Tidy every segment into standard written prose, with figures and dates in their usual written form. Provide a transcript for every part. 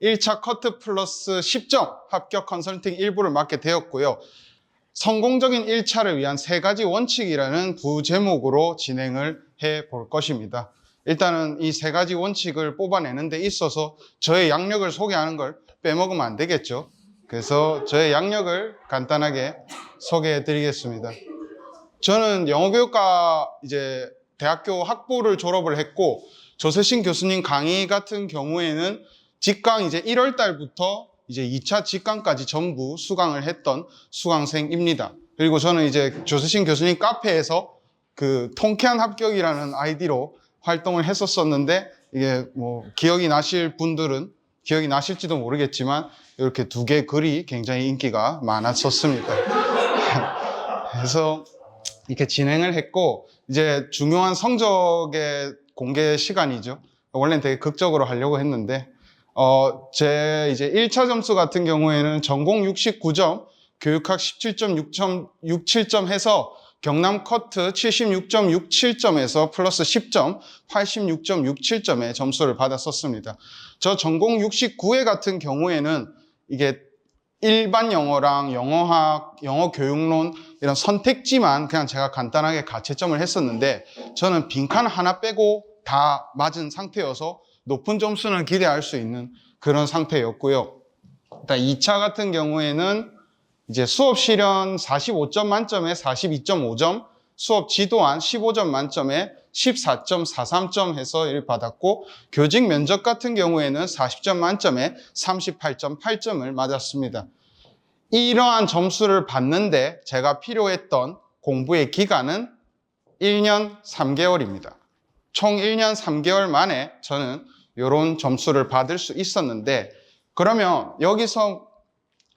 1차 커트 플러스 10점 합격 컨설팅 1부를 맡게 되었고요. 성공적인 1차를 위한 3가지 원칙이라는 부제목으로 진행을 해 볼 것입니다. 일단은 이 3가지 원칙을 뽑아내는 데 있어서 저의 양력을 소개하는 걸 빼먹으면 안 되겠죠. 그래서 저의 양력을 간단하게 소개해 드리겠습니다. 저는 영어교육과 이제 대학교 학부를 졸업을 했고, 조세신 교수님 강의 같은 경우에는 직강 이제 1월 달부터 이제 2차 직강까지 전부 수강을 했던 수강생입니다. 그리고 저는 이제 조세신 교수님 카페에서 그 통쾌한 합격이라는 아이디로 활동을 했었었는데, 이게 뭐 기억이 나실 분들은 기억이 나실지도 모르겠지만 이렇게 2개 글이 굉장히 인기가 많았었습니다. 그래서 이렇게 진행을 했고, 이제 중요한 성적의 공개 시간이죠. 원래는 되게 극적으로 하려고 했는데, 제 이제 1차 점수 같은 경우에는 전공 69점, 교육학 17.67점 해서 경남 커트 76.67점에서 플러스 10점, 86.67점의 점수를 받았었습니다. 저 전공 69회 같은 경우에는 이게 일반 영어랑 영어학, 영어 교육론 이런 선택지만 그냥 제가 간단하게 가채점을 했었는데, 저는 빈칸 하나 빼고 다 맞은 상태여서 높은 점수는 기대할 수 있는 그런 상태였고요. 일단 2차 같은 경우에는 이제 수업 실현 45점 만점에 42.5점, 수업 지도안 15점 만점에 14.43점 해서 1 받았고, 교직 면접 같은 경우에는 40점 만점에 38.8점을 맞았습니다. 이러한 점수를 받는데 제가 필요했던 공부의 기간은 1년 3개월입니다. 총 1년 3개월 만에 저는 이런 점수를 받을 수 있었는데, 그러면 여기서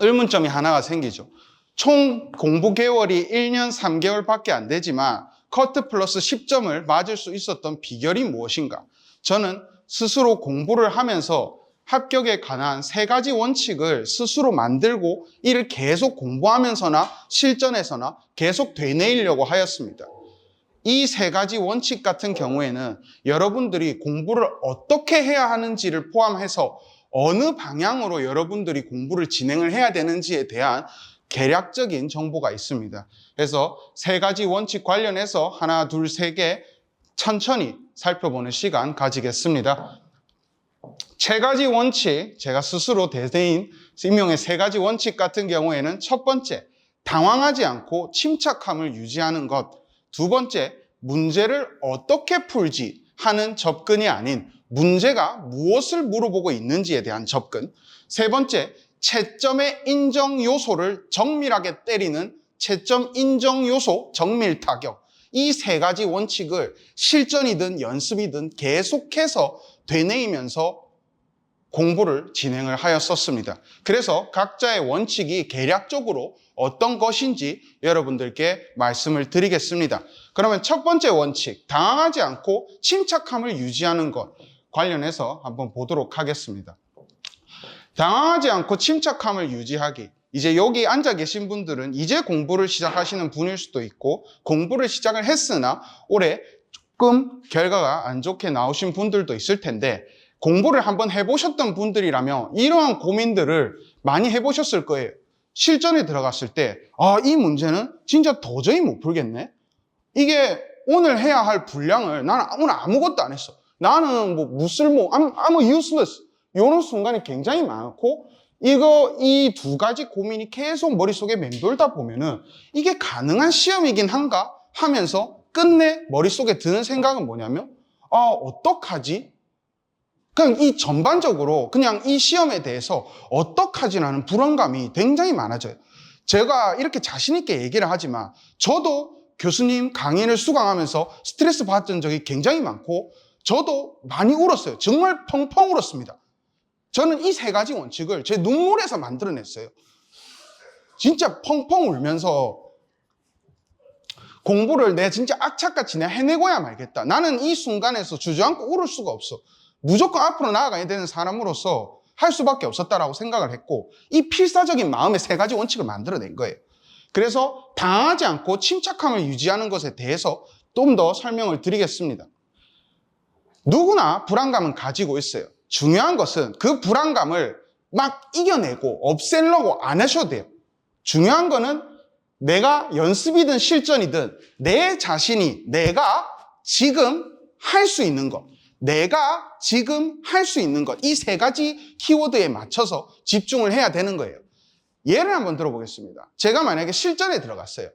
의문점이 하나가 생기죠. 총 공부 개월이 1년 3개월밖에 안 되지만 커트 플러스 10점을 맞을 수 있었던 비결이 무엇인가? 저는 스스로 공부를 하면서 합격에 관한 3가지 원칙을 스스로 만들고 이를 계속 공부하면서나 실전에서나 계속 되뇌이려고 하였습니다. 이 3가지 원칙 같은 경우에는 여러분들이 공부를 어떻게 해야 하는지를 포함해서 어느 방향으로 여러분들이 공부를 진행을 해야 되는지에 대한 개략적인 정보가 있습니다. 그래서 3가지 원칙 관련해서 하나, 둘, 3개 천천히 살펴보는 시간 가지겠습니다. 3가지 원칙, 제가 스스로 대대인 임용의 3가지 원칙 같은 경우에는 첫 번째, 당황하지 않고 침착함을 유지하는 것. 2번째, 문제를 어떻게 풀지 하는 접근이 아닌 문제가 무엇을 물어보고 있는지에 대한 접근. 3번째, 채점의 인정 요소를 정밀하게 때리는 채점 인정 요소 정밀 타격. 이 3가지 원칙을 실전이든 연습이든 계속해서 되뇌이면서 공부를 진행을 하였었습니다. 그래서 각자의 원칙이 개략적으로 어떤 것인지 여러분들께 말씀을 드리겠습니다. 그러면 첫 번째 원칙, 당황하지 않고 침착함을 유지하는 것 관련해서 한번 보도록 하겠습니다. 당황하지 않고 침착함을 유지하기. 이제 여기 앉아 계신 분들은 이제 공부를 시작하시는 분일 수도 있고, 공부를 시작을 했으나 올해 조금 결과가 안 좋게 나오신 분들도 있을 텐데, 공부를 한번 해보셨던 분들이라면 이러한 고민들을 많이 해보셨을 거예요. 실전에 들어갔을 때, 이 문제는 진짜 도저히 못 풀겠네. 이게 오늘 해야 할 분량을 나는 오늘 아무것도 안 했어. 나는 뭐 무쓸모, I'm useless. 이런 순간이 굉장히 많고, 이 2가지 고민이 계속 머릿속에 맴돌다 보면은 이게 가능한 시험이긴 한가 하면서 끝내 머릿속에 드는 생각은 뭐냐면, 어떡하지? 그냥 이 전반적으로 그냥 이 시험에 대해서 어떡하지라는 불안감이 굉장히 많아져요. 제가 이렇게 자신 있게 얘기를 하지만 저도 교수님 강의를 수강하면서 스트레스 받았던 적이 굉장히 많고, 저도 많이 울었어요. 정말 펑펑 울었습니다. 저는 이 3가지 원칙을 제 눈물에서 만들어냈어요. 진짜 펑펑 울면서 공부를 내가 진짜 악착같이 내가 해내고야 말겠다. 나는 이 순간에서 주저앉고 울을 수가 없어. 무조건 앞으로 나아가야 되는 사람으로서 할 수밖에 없었다라고 생각을 했고, 이 필사적인 마음의 3가지 원칙을 만들어낸 거예요. 그래서 당하지 않고 침착함을 유지하는 것에 대해서 좀 더 설명을 드리겠습니다. 누구나 불안감은 가지고 있어요. 중요한 것은 그 불안감을 막 이겨내고 없애려고 안 하셔도 돼요. 중요한 거는 내가 연습이든 실전이든 내 자신이 내가 지금 할 수 있는 것, 내가 지금 할 수 있는 것, 이 세 가지 키워드에 맞춰서 집중을 해야 되는 거예요. 예를 한번 들어보겠습니다. 제가 만약에 실전에 들어갔어요.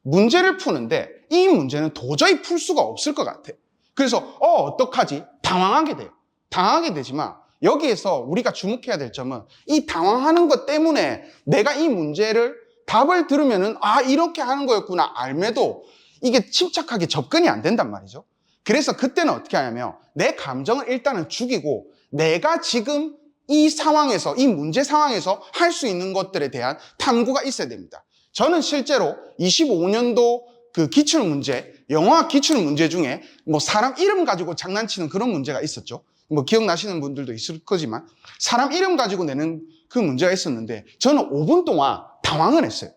문제를 푸는데 이 문제는 도저히 풀 수가 없을 것 같아. 그래서 어떡하지? 당황하게 돼요. 당황하게 되지만 여기에서 우리가 주목해야 될 점은 이 당황하는 것 때문에 내가 이 문제를 답을 들으면은 이렇게 하는 거였구나 알매도 이게 침착하게 접근이 안 된단 말이죠. 그래서 그때는 어떻게 하냐면 내 감정을 일단은 죽이고 내가 지금 이 상황에서, 이 문제 상황에서 할 수 있는 것들에 대한 탐구가 있어야 됩니다. 저는 실제로 25년도 그 기출문제, 영어학 기출문제 중에 뭐 사람 이름 가지고 장난치는 그런 문제가 있었죠. 뭐 기억나시는 분들도 있을 거지만 사람 이름 가지고 내는 그 문제가 있었는데 저는 5분 동안 당황을 했어요.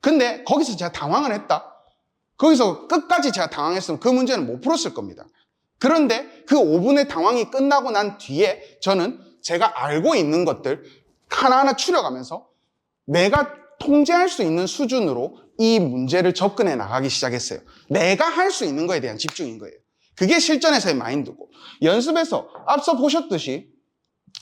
근데 거기서 제가 당황을 했다? 거기서 끝까지 제가 당황했으면 그 문제는 못 풀었을 겁니다. 그런데 그 5분의 당황이 끝나고 난 뒤에 저는 제가 알고 있는 것들 하나하나 추려가면서 내가 통제할 수 있는 수준으로 이 문제를 접근해 나가기 시작했어요. 내가 할 수 있는 거에 대한 집중인 거예요. 그게 실전에서의 마인드고, 연습에서 앞서 보셨듯이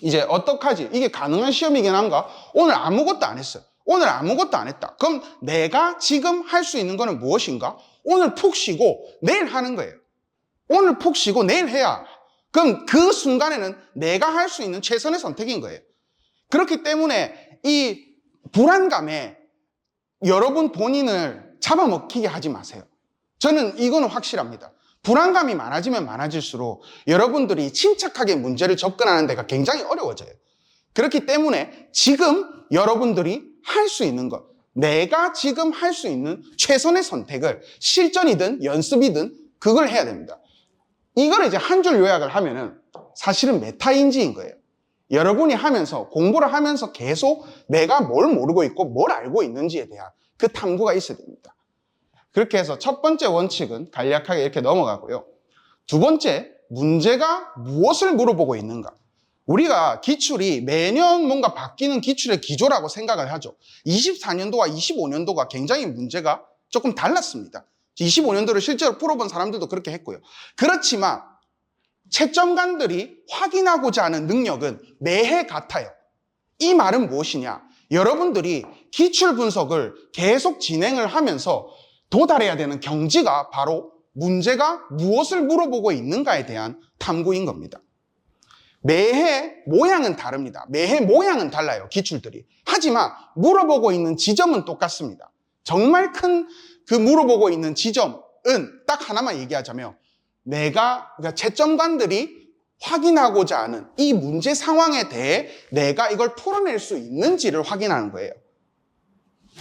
이제 어떡하지? 이게 가능한 시험이긴 한가? 오늘 아무것도 안 했어요. 오늘 아무것도 안 했다. 그럼 내가 지금 할 수 있는 거는 무엇인가? 오늘 푹 쉬고 내일 하는 거예요. 오늘 푹 쉬고 내일 해야. 그럼 그 순간에는 내가 할 수 있는 최선의 선택인 거예요. 그렇기 때문에 이 불안감에 여러분 본인을 잡아먹히게 하지 마세요. 저는 이거는 확실합니다. 불안감이 많아지면 많아질수록 여러분들이 침착하게 문제를 접근하는 데가 굉장히 어려워져요. 그렇기 때문에 지금 여러분들이 할 수 있는 것, 내가 지금 할 수 있는 최선의 선택을 실전이든 연습이든 그걸 해야 됩니다. 이걸 이제 한 줄 요약을 하면은 사실은 메타인지인 거예요. 여러분이 하면서, 공부를 하면서 계속 내가 뭘 모르고 있고 뭘 알고 있는지에 대한 그 탐구가 있어야 됩니다. 그렇게 해서 첫 번째 원칙은 간략하게 이렇게 넘어가고요. 두 번째, 문제가 무엇을 물어보고 있는가? 우리가 기출이 매년 뭔가 바뀌는 기출의 기조라고 생각을 하죠. 24년도와 25년도가 굉장히 문제가 조금 달랐습니다. 25년도를 실제로 풀어본 사람들도 그렇게 했고요. 그렇지만 채점관들이 확인하고자 하는 능력은 매해 같아요. 이 말은 무엇이냐? 여러분들이 기출 분석을 계속 진행을 하면서 도달해야 되는 경지가 바로 문제가 무엇을 물어보고 있는가에 대한 탐구인 겁니다. 매해 모양은 다릅니다. 매해 모양은 달라요, 기출들이. 하지만 물어보고 있는 지점은 똑같습니다. 정말 큰 그 물어보고 있는 지점은 딱 하나만 얘기하자면 그러니까 채점관들이 확인하고자 하는 이 문제 상황에 대해 내가 이걸 풀어낼 수 있는지를 확인하는 거예요.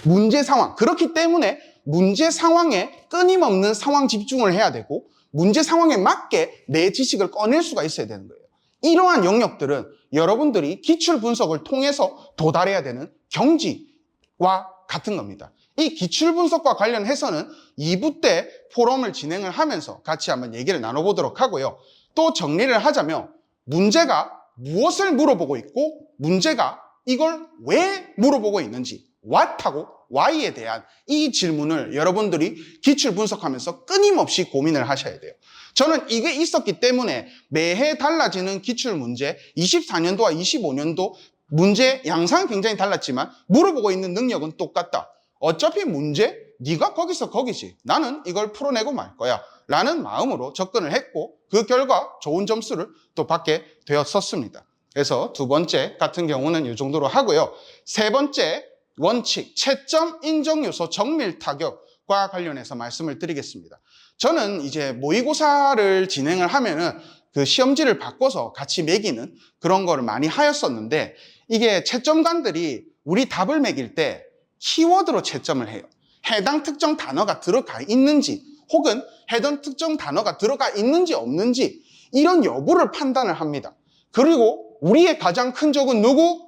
문제 상황. 그렇기 때문에 문제 상황에 끊임없는 상황 집중을 해야 되고 문제 상황에 맞게 내 지식을 꺼낼 수가 있어야 되는 거예요. 이러한 영역들은 여러분들이 기출 분석을 통해서 도달해야 되는 경지와 같은 겁니다. 이 기출 분석과 관련해서는 2부 때 포럼을 진행을 하면서 같이 한번 얘기를 나눠보도록 하고요. 또 정리를 하자면 문제가 무엇을 물어보고 있고 문제가 이걸 왜 물어보고 있는지 what하고 why에 대한 이 질문을 여러분들이 기출 분석하면서 끊임없이 고민을 하셔야 돼요. 저는 이게 있었기 때문에 매해 달라지는 기출 문제 24년도와 25년도 문제 양상은 굉장히 달랐지만 물어보고 있는 능력은 똑같다. 어차피 문제 네가 거기서 거기지. 나는 이걸 풀어내고 말 거야 라는 마음으로 접근을 했고 그 결과 좋은 점수를 또 받게 되었었습니다. 그래서 두 번째 같은 경우는 이 정도로 하고요. 세 번째 원칙, 채점 인정 요소 정밀 타격과 관련해서 말씀을 드리겠습니다. 저는 이제 모의고사를 진행을 하면은 그 시험지를 바꿔서 같이 매기는 그런 거를 많이 하였었는데 이게 채점관들이 우리 답을 매길 때 키워드로 채점을 해요. 해당 특정 단어가 들어가 있는지 혹은 해당 특정 단어가 들어가 있는지 없는지 이런 여부를 판단을 합니다. 그리고 우리의 가장 큰 적은 누구?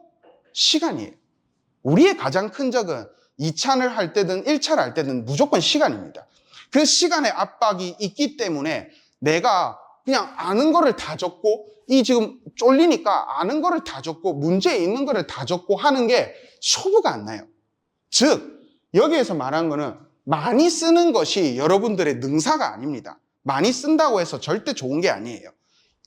시간이에요. 우리의 가장 큰 적은 2차를 할 때든 1차를 할 때든 무조건 시간입니다. 그 시간의 압박이 있기 때문에 내가 그냥 아는 거를 다 적고 이 지금 쫄리니까 아는 거를 다 적고 문제에 있는 거를 다 적고 하는 게 쇼부가 안 나요. 즉 여기에서 말하는 거는 많이 쓰는 것이 여러분들의 능사가 아닙니다. 많이 쓴다고 해서 절대 좋은 게 아니에요.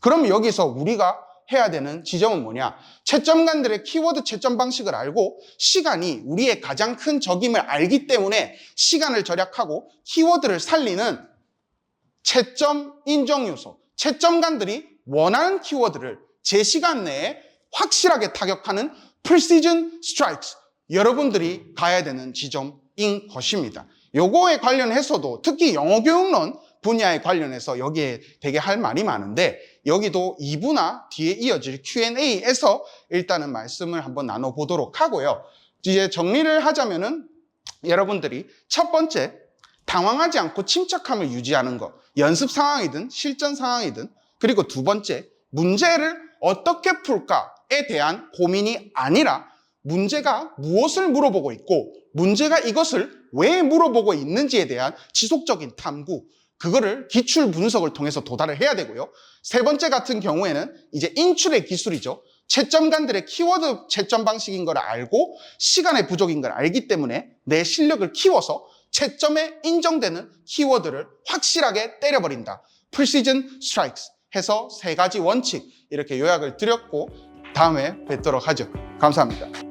그럼 여기서 우리가 해야 되는 지점은 뭐냐? 채점관들의 키워드 채점 방식을 알고 시간이 우리의 가장 큰 적임을 알기 때문에 시간을 절약하고 키워드를 살리는 채점 인정 요소, 채점관들이 원하는 키워드를 제 시간 내에 확실하게 타격하는 precision strikes, 여러분들이 가야 되는 지점인 것입니다. 요거에 관련해서도 특히 영어교육론 분야에 관련해서 여기에 되게 할 말이 많은데 여기도 2부나 뒤에 이어질 Q&A에서 일단은 말씀을 한번 나눠보도록 하고요. 이제 정리를 하자면은 여러분들이 첫 번째, 당황하지 않고 침착함을 유지하는 것, 연습 상황이든 실전 상황이든, 그리고 두 번째, 문제를 어떻게 풀까에 대한 고민이 아니라 문제가 무엇을 물어보고 있고 문제가 이것을 왜 물어보고 있는지에 대한 지속적인 탐구, 그거를 기출 분석을 통해서 도달을 해야 되고요. 세 번째 같은 경우에는 이제 인출의 기술이죠. 채점관들의 키워드 채점 방식인 걸 알고 시간의 부족인 걸 알기 때문에 내 실력을 키워서 채점에 인정되는 키워드를 확실하게 때려버린다. Precision Strikes 해서 세 가지 원칙 이렇게 요약을 드렸고 다음에 뵙도록 하죠. 감사합니다.